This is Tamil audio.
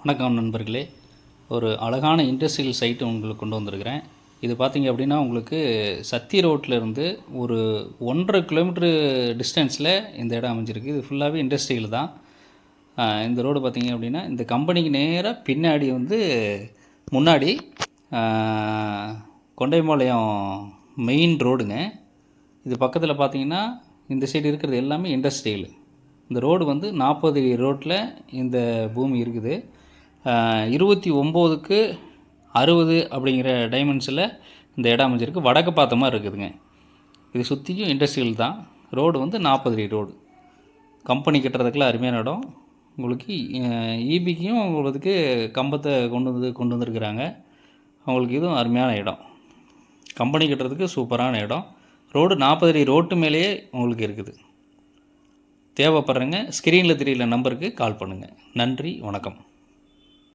வணக்கம் நண்பர்களே. ஒரு அழகான இண்டஸ்ட்ரியல் சைட்டு உங்களுக்கு கொண்டு வந்திருக்கிறேன். இது பார்த்தீங்க அப்படின்னா, உங்களுக்கு சத்தி ரோட்லேருந்து ஒரு 1.5 கிலோமீட்டரு டிஸ்டன்ஸில் இந்த இடம் அமைஞ்சிருக்கு. இது ஃபுல்லாகவே இண்டஸ்ட்ரியல் தான். இந்த ரோடு பார்த்தீங்க அப்படின்னா, இந்த கம்பெனிக்கு நேராக பின்னாடி முன்னாடி கொண்டைபாளையம் மெயின் ரோடுங்க. இது பக்கத்தில் பார்த்தீங்கன்னா, இந்த சைடு இருக்கிறது எல்லாமே இண்டஸ்ட்ரியல். இந்த ரோடு 40 ரோட்டில் இந்த பூமி இருக்குது. 29க்கு 60 அப்படிங்கிற டைமென்ஷனில் இந்த இடம் அமைஞ்சிருக்கு. வடக்கு பார்த்த மாதிரி இருக்குதுங்க. இது சுற்றியும் இண்டஸ்ட்ரியல் தான். Road 40 road. கம்பெனி கட்டுறதுக்குலாம் அருமையான இடம். உங்களுக்கு ஈபிக்கும் உங்களுக்கு கம்பத்தை கொண்டு வந்திருக்கிறாங்க. அவங்களுக்கு இதுவும் அருமையான இடம். கம்பெனி கட்டுறதுக்கு சூப்பரான இடம். ரோடு 40 ரோட்டு மேலேயே உங்களுக்கு இருக்குது. தேவைப்படுறங்க ஸ்க்ரீனில் தெரியல நம்பருக்கு கால் பண்ணுங்கள். நன்றி, வணக்கம்.